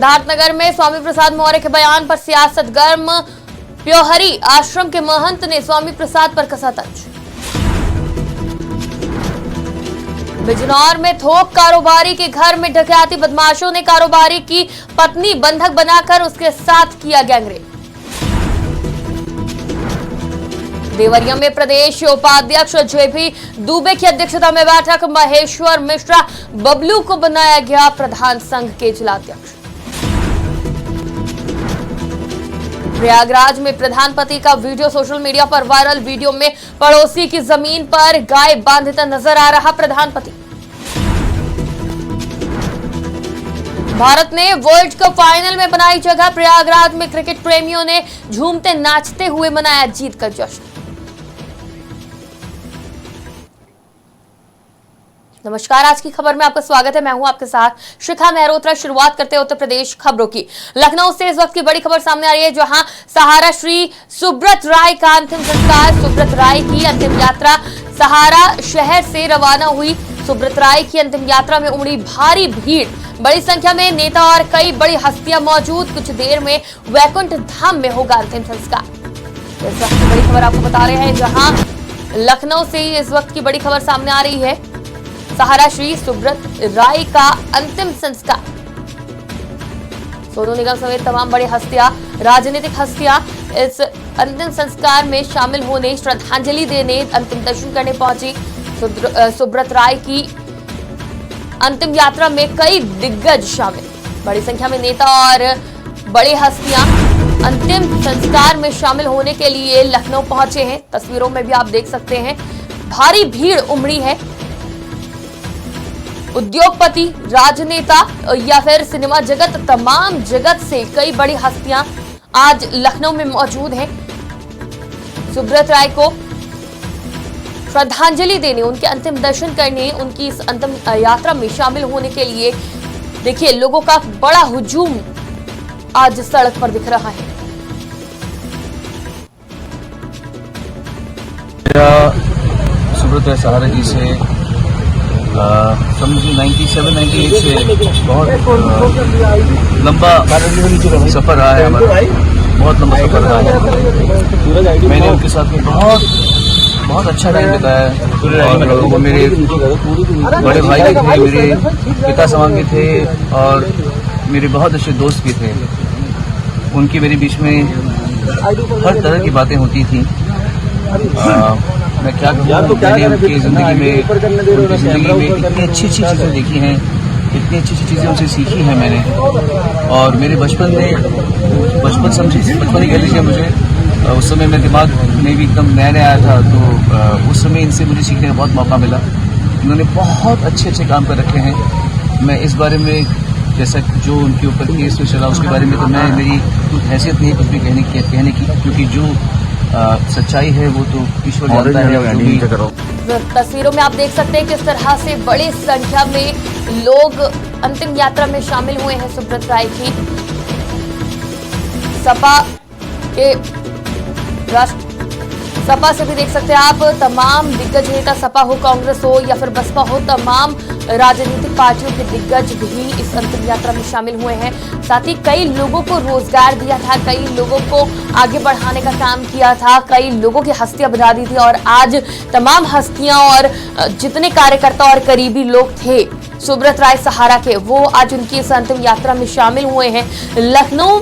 सिद्धार्थनगर में स्वामी प्रसाद मौर्य के बयान पर सियासत गर्म। प्योहरी आश्रम के महंत ने स्वामी प्रसाद पर कसा तंज। बिजनौर में थोक कारोबारी के घर में डकैती। बदमाशों ने कारोबारी की पत्नी बंधक बनाकर उसके साथ किया गैंगरेप। देवरिया में प्रदेश उपाध्यक्ष जेपी दुबे की अध्यक्षता में बैठक। महेश्वर मिश्रा बबलू को बनाया गया प्रधान संघ के जिलाध्यक्ष। प्रयागराज में प्रधानपति का वीडियो सोशल मीडिया पर वायरल। वीडियो में पड़ोसी की जमीन पर गाय बांधता नजर आ रहा प्रधानपति। भारत ने वर्ल्ड कप फाइनल में बनाई जगह। प्रयागराज में क्रिकेट प्रेमियों ने झूमते नाचते हुए मनाया जीत का जश्न। नमस्कार, आज की खबर में आपका स्वागत है। मैं हूं आपके साथ शिखा मेहरोत्रा। शुरुआत करते हैं उत्तर प्रदेश खबरों की। लखनऊ से इस वक्त की बड़ी खबर सामने आ रही है, जहां सहारा श्री सुब्रत राय का अंतिम संस्कार। सुब्रत राय की अंतिम यात्रा सहारा शहर से रवाना हुई। सुब्रत राय की अंतिम यात्रा में उमड़ी भारी भीड़। बड़ी संख्या में नेता और कई बड़ी हस्तियां मौजूद। कुछ देर में वैकुंठ धाम में होगा अंतिम संस्कार। इस वक्त की बड़ी खबर आपको बता रहे हैं, जहां लखनऊ से इस वक्त की बड़ी खबर सामने आ रही है। सहारा श्री सुब्रत राय का अंतिम संस्कार। सोनू निगम समेत तमाम बड़ी हस्तियां, राजनीतिक हस्तियां इस अंतिम संस्कार में शामिल होने, श्रद्धांजलि देने, अंतिम दर्शन करने पहुंची। सुब्रत राय की अंतिम यात्रा में कई दिग्गज शामिल। बड़ी संख्या में नेता और बड़ी हस्तियां अंतिम संस्कार में शामिल होने के लिए लखनऊ पहुंचे हैं। तस्वीरों में भी आप देख सकते हैं, भारी भीड़ उमड़ी है। उद्योगपति, राजनेता या फिर सिनेमा जगत, तमाम जगत से कई बड़ी हस्तियां आज लखनऊ में मौजूद हैं। सुब्रत राय को श्रद्धांजलि देने, उनके अंतिम दर्शन करने, उनकी इस अंतिम यात्रा में शामिल होने के लिए देखिए लोगों का बड़ा हुजूम आज सड़क पर दिख रहा है। सुब्रत राय सहारा जी से समझिए 97-98 से बहुत लंबा सफर रहा है हमारा, बहुत लंबा सफर रहा है। मैंने उनके साथ में बहुत अच्छा टाइम बिताया है और लोगों को मेरे बड़े भाई भी थे, मेरे पिता समान के थे और मेरे बहुत अच्छे दोस्त भी थे। उनकी मेरे बीच में हर तरह की बातें होती थी। मैं क्या कहूँ, मैंने उनकी ज़िंदगी में इतनी अच्छी चीज़ें देखी हैं, इतनी अच्छी चीज़ें उनसे सीखी हैं मैंने। और मेरे बचपन ही कह लीजिए मुझे, उस समय मेरे दिमाग में भी एकदम नया आया था, तो उस समय इनसे मुझे सीखने का बहुत मौका मिला। उन्होंने बहुत अच्छे काम कर रखे हैं। मैं इस बारे में, जैसा जो उनके ऊपर केस में चला उसके बारे में, तो मेरी हैसियत नहीं कुछ भी कहने की, क्योंकि जो सच्चाई है वो तो ईश्वर जानता है। तस्वीरों में आप देख सकते हैं किस तरह से बड़ी संख्या में लोग अंतिम यात्रा में शामिल हुए हैं सुब्रत राय की। सपा से भी देख सकते हैं आप, तमाम दिग्गज नेता, सपा हो, कांग्रेस हो या फिर बसपा हो, तमाम राजनीतिक पार्टियों के दिग्गज भी इस अंतिम यात्रा में शामिल हुए हैं। साथ ही कई लोगों को रोजगार दिया था, कई लोगों को आगे बढ़ाने का काम किया था, कई लोगों की हस्तियां बना दी थी। और आज तमाम हस्तियां और जितने कार्यकर्ता और करीबी लोग थे सुब्रत राय सहारा के, वो आज उनकी इस अंतिम यात्रा में शामिल हुए हैं। लखनऊ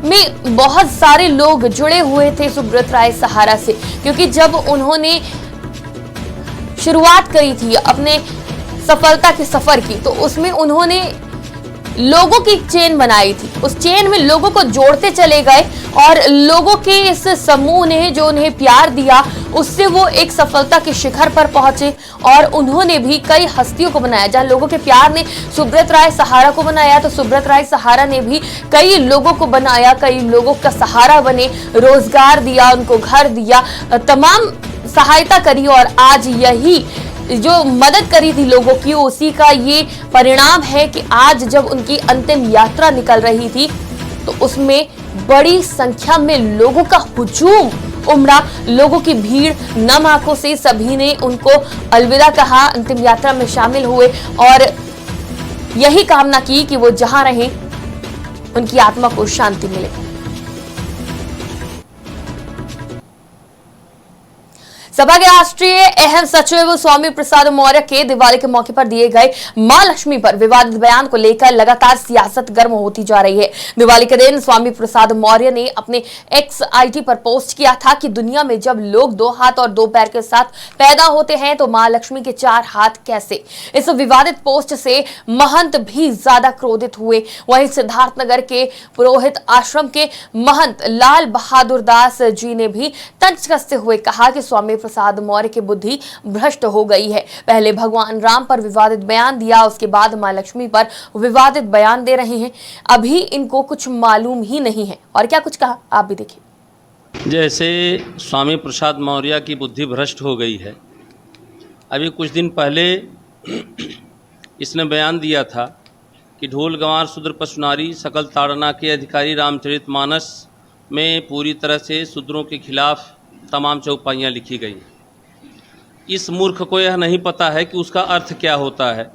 में बहुत सारे लोग जुड़े हुए थे सुब्रत राय सहारा से, क्योंकि जब उन्होंने शुरुआत करी थी अपने सफलता के सफर की, तो उसमें उन्होंने लोगों की चेन बनाई थी। उस चेन में लोगों को जोड़ते चले गए और लोगों के इस समूह ने जो उन्हें प्यार दिया, उससे वो एक सफलता के शिखर पर पहुंचे। और उन्होंने भी कई हस्तियों को बनाया। जहां लोगों के प्यार ने सुब्रत राय सहारा को बनाया, तो सुब्रत राय सहारा ने भी कई लोगों को बनाया, कई लोगों का सहारा बने, रोजगार दिया, उनको घर दिया, तमाम सहायता करी। और आज यही जो मदद करी थी लोगों की, उसी का ये परिणाम है कि आज जब उनकी अंतिम यात्रा निकल रही थी, तो उसमें बड़ी संख्या में लोगों का हुजूम उमड़ा। लोगों की भीड़, नम आंखों से सभी ने उनको अलविदा कहा, अंतिम यात्रा में शामिल हुए और यही कामना की कि वो जहां रहें उनकी आत्मा को शांति मिले। सपा के राष्ट्रीय अहम सचिव स्वामी प्रसाद मौर्य के दिवाली के मौके पर दिए गए मां लक्ष्मी पर विवादित बयान को लेकर लगातार सियासत गर्म होती जा रही है। दिवाली के दिन स्वामी प्रसाद मौर्य ने अपने एक्स आईडी पर पोस्ट किया था कि दुनिया में जब लोग 2 हाथ और 2 पैर के साथ पैदा होते हैं तो मां लक्ष्मी के 4 हाथ कैसे। इस विवादित पोस्ट से महंत भी ज्यादा क्रोधित हुए। वहीं सिद्धार्थनगर के पुरोहित आश्रम के महंत लाल बहादुर दास जी ने भी तंज कसते हुए कहा कि स्वामी प्रसाद मौर्य की बुद्धि भ्रष्ट हो गई है। पहले भगवान राम पर विवादित बयान दिया, उसके बाद मां लक्ष्मी पर विवादित बयान दे रहे हैं। अभी इनको कुछ मालूम ही नहीं है। और क्या कुछ कहा आप भी देखिए। जैसे स्वामी प्रसाद मौर्य की बुद्धि भ्रष्ट हो गई है, अभी कुछ दिन पहले इसने बयान दिया था कि ढोल गंवार शूद्र पशुनारी सकल ताड़ना के अधिकारी रामचरितमानस में पूरी तरह से शूद्रों के खिलाफ तमाम चौपाइयाँ लिखी गई। इस मूर्ख को यह नहीं पता है कि उसका अर्थ क्या होता है।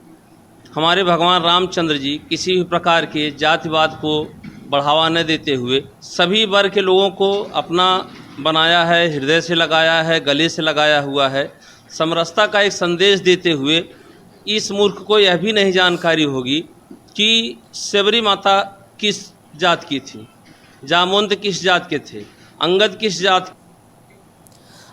हमारे भगवान रामचंद्र जी किसी भी प्रकार के जातिवाद को बढ़ावा न देते हुए सभी वर्ग के लोगों को अपना बनाया है, हृदय से लगाया है, गले से लगाया हुआ है। समरसता का एक संदेश देते हुए इस मूर्ख को यह भी नहीं जानकारी होगी कि शबरी माता किस जात की थी, जामवंत किस जात के थे, अंगद किस जात।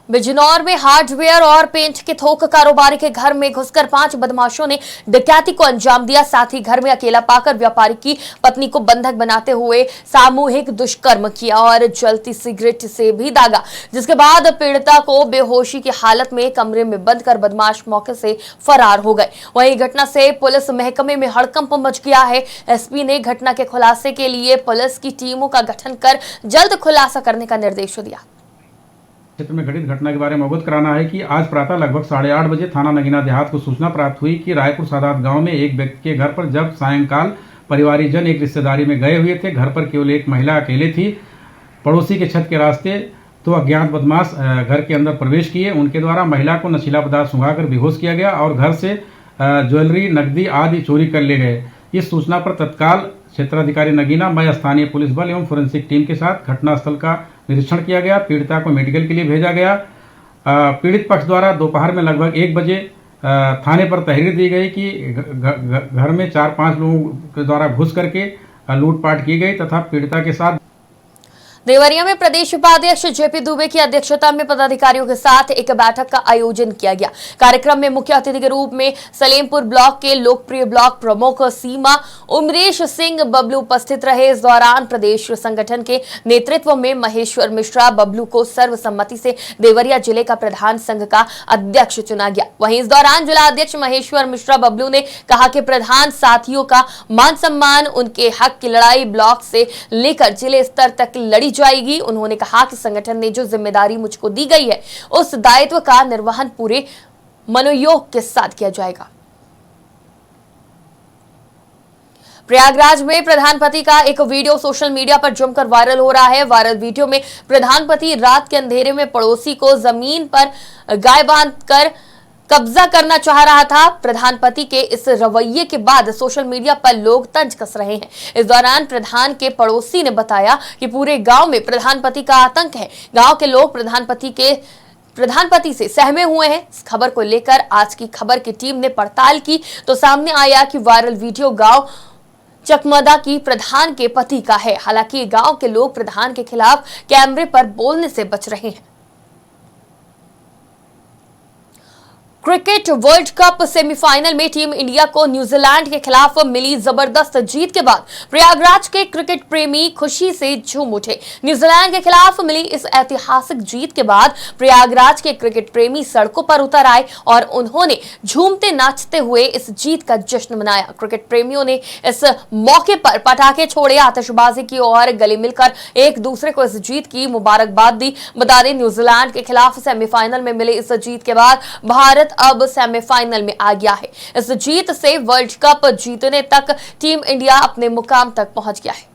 बिजनौर में हार्डवेयर और पेंट के थोक कारोबारी के घर में घुसकर 5 बदमाशों ने डकैती को अंजाम दिया। साथ ही घर में अकेला पाकर व्यापारी की पत्नी को बंधक बनाते हुए सामूहिक दुष्कर्म किया और जलती सिगरेट से भी दागा, जिसके बाद पीड़िता को बेहोशी की हालत में कमरे में बंद कर बदमाश मौके से फरार हो गए। वहीं घटना से पुलिस महकमे में हड़कंप मच गया है। एसपी ने घटना के खुलासे के लिए पुलिस की टीमों का गठन कर जल्द खुलासा करने का निर्देश दिया। क्षेत्र में घटित घटना के बारे में अवगत कराना है कि आज प्रातः लगभग 8:30 बजे थाना नगीना देहात को सूचना प्राप्त हुई कि रायपुर सादात गांव में एक व्यक्ति के घर पर जब सायंकाल परिवारीजन एक रिश्तेदारी में गए हुए थे, घर पर केवल एक महिला अकेले थी। पड़ोसी के छत के रास्ते तो अज्ञात बदमाश घर के अंदर प्रवेश किए। उनके द्वारा महिला को नशीला पदार्थ सुंघाकर बेहोश किया गया और घर से ज्वेलरी, नकदी आदि चोरी कर ले गए। इस सूचना पर तत्काल क्षेत्राधिकारी नगीना मय स्थानीय पुलिस बल एवं फोरेंसिक टीम के साथ घटनास्थल का निरीक्षण किया गया। पीड़िता को मेडिकल के लिए भेजा गया। पीड़ित पक्ष द्वारा दोपहर में लगभग 1 बजे थाने पर तहरीर दी गई कि घर में 4-5 लोगों के द्वारा घुस करके लूटपाट की गई तथा पीड़िता के साथ देवरिया में प्रदेश उपाध्यक्ष जेपी दुबे की अध्यक्षता में पदाधिकारियों के साथ एक बैठक का आयोजन किया गया। कार्यक्रम में मुख्य अतिथि के रूप में सलेमपुर ब्लॉक के लोकप्रिय ब्लॉक प्रमुख सीमा उमरेश सिंह बबलू उपस्थित रहे। इस दौरान प्रदेश संगठन के नेतृत्व में महेश्वर मिश्रा बबलू को सर्वसम्मति से देवरिया जिले का प्रधान संघ का अध्यक्ष चुना गया। वहीं इस दौरान जिला अध्यक्ष महेश्वर मिश्रा बबलू ने कहा कि प्रधान साथियों का मान सम्मान, उनके हक की लड़ाई ब्लॉक से लेकर जिले स्तर तक लड़ी जाएगी। उन्होंने कहा कि संगठन ने जो जिम्मेदारी मुझको दी गई है उस दायित्व का निर्वहन पूरे मनोयोग के साथ किया जाएगा। प्रयागराज में प्रधानपति का एक वीडियो सोशल मीडिया पर जमकर वायरल हो रहा है। वायरल वीडियो में प्रधानपति रात के अंधेरे में पड़ोसी को जमीन पर गाय बांधकर कब्जा करना चाह रहा था। प्रधानपति के इस रवैये के बाद सोशल मीडिया पर लोग तंज कस रहे हैं। इस दौरान प्रधान के पड़ोसी ने बताया कि पूरे गांव में प्रधानपति का आतंक है। गांव के लोग प्रधानपति से सहमे हुए हैं। इस खबर को लेकर आज की खबर की टीम ने पड़ताल की तो सामने आया कि वायरल वीडियो गांव चकमदा की प्रधान के पति का है। हालांकि गांव के लोग प्रधान के खिलाफ कैमरे पर बोलने से बच रहे हैं। क्रिकेट वर्ल्ड कप सेमीफाइनल में टीम इंडिया को न्यूजीलैंड के खिलाफ मिली जबरदस्त जीत के बाद प्रयागराज के क्रिकेट प्रेमी खुशी से झूम उठे। न्यूजीलैंड के खिलाफ मिली इस ऐतिहासिक जीत के बाद प्रयागराज के क्रिकेट प्रेमी सड़कों पर उतर आए और उन्होंने झूमते नाचते हुए इस जीत का जश्न मनाया। क्रिकेट प्रेमियों ने इस मौके पर पटाखे छोड़े, आतिशबाजी की और गले मिलकर एक दूसरे को इस जीत की मुबारकबाद दी। बता दें, न्यूजीलैंड के खिलाफ सेमीफाइनल में मिले इस जीत के बाद भारत अब सेमीफाइनल में आ गया है। इस जीत से वर्ल्ड कप जीतने तक टीम इंडिया अपने मुकाम तक पहुंच गया है।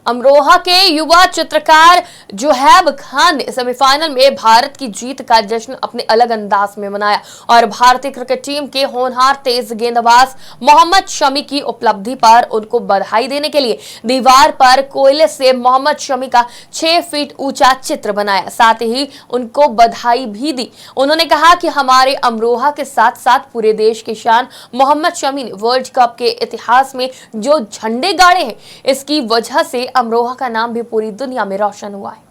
अमरोहा के युवा चित्रकार जुहैब खान ने सेमीफाइनल में भारत की जीत का जश्न अपने अलग अंदाज में मनाया और भारतीय क्रिकेट टीम के होनहार तेज गेंदबाज मोहम्मद शमी की उपलब्धि पर उनको बधाई देने के लिए दीवार पर कोयले से मोहम्मद शमी का 6 फीट ऊंचा चित्र बनाया, साथ ही उनको बधाई भी दी। उन्होंने कहा कि हमारे अमरोहा के साथ साथ पूरे देश की शान मोहम्मद शमी ने वर्ल्ड कप के इतिहास में जो झंडे गाड़े हैं, इसकी वजह से अमरोहा का नाम भी पूरी दुनिया में रोशन हुआ है।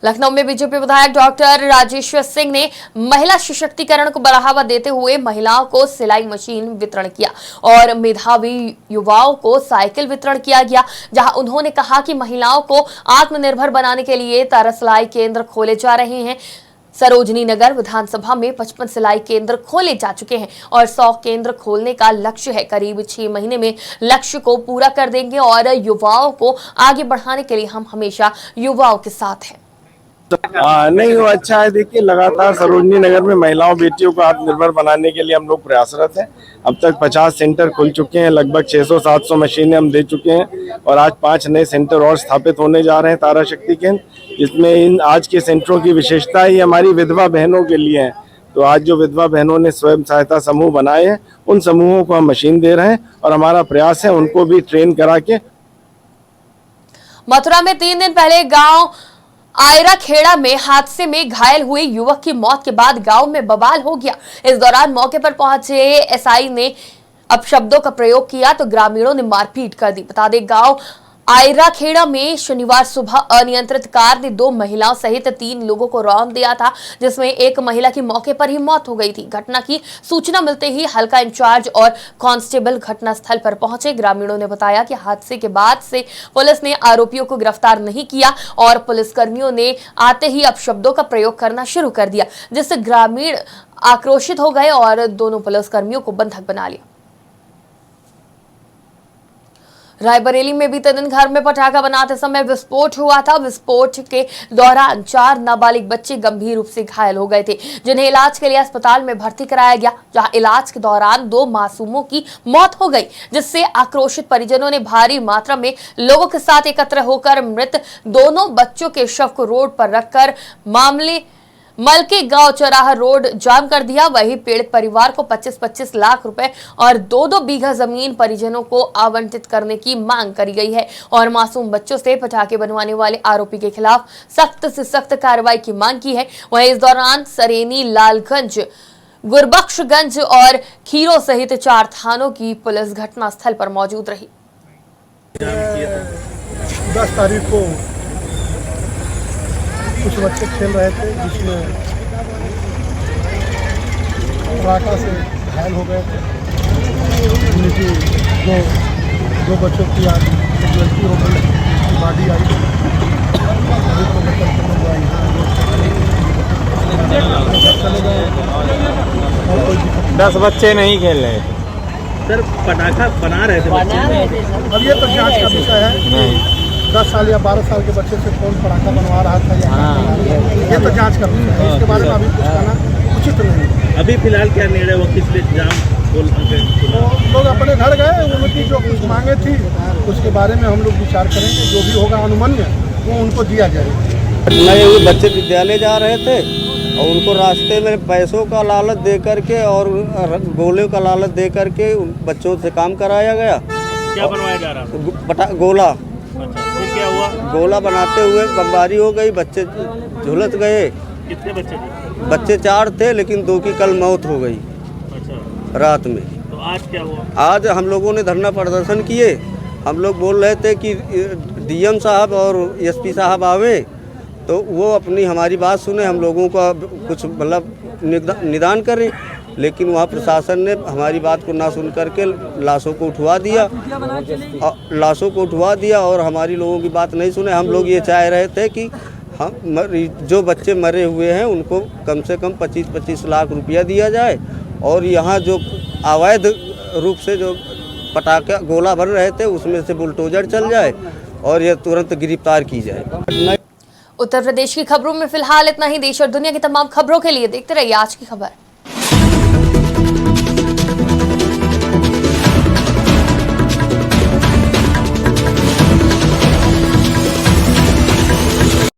लखनऊ में बीजेपी विधायक डॉक्टर राजेश्वर सिंह ने महिला सशक्तिकरण को बढ़ावा देते हुए महिलाओं को सिलाई मशीन वितरण किया और मेधावी युवाओं को साइकिल वितरण किया गया, जहां उन्होंने कहा कि महिलाओं को आत्मनिर्भर बनाने के लिए 13 सिलाई केंद्र खोले जा रहे हैं। सरोजनी नगर विधानसभा में 55 सिलाई केंद्र खोले जा चुके हैं और 100 केंद्र खोलने का लक्ष्य है। करीब 6 महीने में लक्ष्य को पूरा कर देंगे और युवाओं को आगे बढ़ाने के लिए हम हमेशा युवाओं के साथ हैं। नहीं, वो अच्छा है। देखिए, लगातार सरोजनी नगर में महिलाओं बेटियों को आत्मनिर्भर बनाने के लिए हम लोग प्रयासरत हैं। अब तक 50 सेंटर खुल चुके हैं, लगभग 600-700 मशीनें हम दे चुके हैं और आज 5 नए सेंटर और स्थापित होने जा रहे हैं तारा शक्ति केंद्र, जिसमें इन आज के सेंटरों की विशेषता ही हमारी विधवा बहनों के लिए है। तो आज जो विधवा बहनों ने स्वयं सहायता समूह बनाए हैं, उन समूहों को हम मशीन दे रहे हैं और हमारा प्रयास है उनको भी ट्रेन करा के। मथुरा में 3 दिन पहले गांव आयरा खेड़ा में हादसे में घायल हुए युवक की मौत के बाद गांव में बवाल हो गया। इस दौरान मौके पर पहुंचे एसआई ने अपशब्दों का प्रयोग किया तो ग्रामीणों ने मारपीट कर दी। बता दें, गांव आयरा खेड़ा में शनिवार सुबह अनियंत्रित कार ने 2 महिलाओं सहित 3 लोगों को रौंद दिया था, जिसमें एक महिला की मौके पर ही मौत हो गई थी। घटना की सूचना मिलते ही हल्का इंचार्ज और कांस्टेबल घटनास्थल पर पहुंचे। ग्रामीणों ने बताया कि हादसे के बाद से पुलिस ने आरोपियों को गिरफ्तार नहीं किया और पुलिसकर्मियों ने आते ही अपशब्दों का प्रयोग करना शुरू कर दिया, जिससे ग्रामीण आक्रोशित हो गए और दोनों पुलिसकर्मियों को बंधक बना लिया। रायबरेली में बीते दिन घर में पटाखा बनाते समय विस्फोट हुआ था। विस्फोट के दौरान 4 नाबालिग बच्चे गंभीर रूप से घायल हो गए थे, जिन्हें इलाज के लिए अस्पताल में भर्ती कराया गया, जहां इलाज के दौरान 2 मासूमों की मौत हो गई, जिससे आक्रोशित परिजनों ने भारी मात्रा में लोगों के साथ एकत्र होकर मृत दोनों बच्चों के शव को रोड पर रखकर मलके गांव चौराहा रोड जाम कर दिया। वही पीड़ित परिवार को 25-25 लाख रुपए और 2-2 बीघा जमीन परिजनों को आवंटित करने की मांग करी गई है और मासूम बच्चों से पटाखे बनवाने वाले आरोपी के खिलाफ सख्त से सख्त कार्रवाई की मांग की है। वहीं इस दौरान सरेनी, लालगंज, गुरबख्शगंज और खीरो सहित 4 थानों की पुलिस घटनास्थल पर मौजूद रही। 10 तारीख को कुछ बच्चे खेल रहे थे, जिसमें पटाखा से घायल हो गए थे। उनकी दो बच्चों की आज गलती हो गई, बॉडी आई चले गए और कोई 10 बच्चे नहीं खेल रहे थे सर, पटाखा बना रहे थे बच्चे। अब ये तो जांच का विषय है। 10 साल या 12 साल के बच्चे से कौन पटाखा बनवा रहा था या ये तो जांच का विषय है। इसके बारे में अभी कुछ कहना उचित नहीं है। अभी फिलहाल क्या निर्णय हुआ, किस लिए जाम बोल तो लोग अपने घर गए, उनकी जो कुछ मांगे थी उसके बारे में हम लोग विचार करेंगे। जो भी होगा अनुमन्य वो उनको दिया जाएगा। नहीं, बच्चे विद्यालय जा रहे थे और उनको रास्ते में पैसों का लालच दे करके और गोले का लालच दे करके बच्चों से काम कराया गया। क्या बनवाया जा रहा था? गोला। अच्छा, फिर क्या हुआ? गोला बनाते हुए बमबारी हो गई, बच्चे झुलस गए। कितने बच्चे थे? बच्चे 4 थे, लेकिन 2 की कल मौत हो गई अच्छा, रात में। तो आज क्या हुआ? आज हम लोगों ने धरना प्रदर्शन किए। हम लोग बोल रहे थे कि डीएम साहब और एसपी साहब आवे तो वो अपनी हमारी बात सुने, हम लोगों का कुछ मतलब निदान करें, लेकिन वहाँ प्रशासन ने हमारी बात को ना सुन करके लाशों को उठवा दिया और हमारी लोगों की बात नहीं सुने। हम लोग ये चाह रहे थे कि हम जो बच्चे मरे हुए हैं उनको कम से कम 25-25 लाख रुपया दिया जाए और यहाँ जो अवैध रूप से जो पटाखा गोला बन रहे थे उसमें से बुलडोजर चल जाए और यह तुरंत गिरफ्तार की जाए। उत्तर प्रदेश की खबरों में फिलहाल इतना ही। देश और दुनिया की तमाम खबरों के लिए देखते रहिए आज की खबर।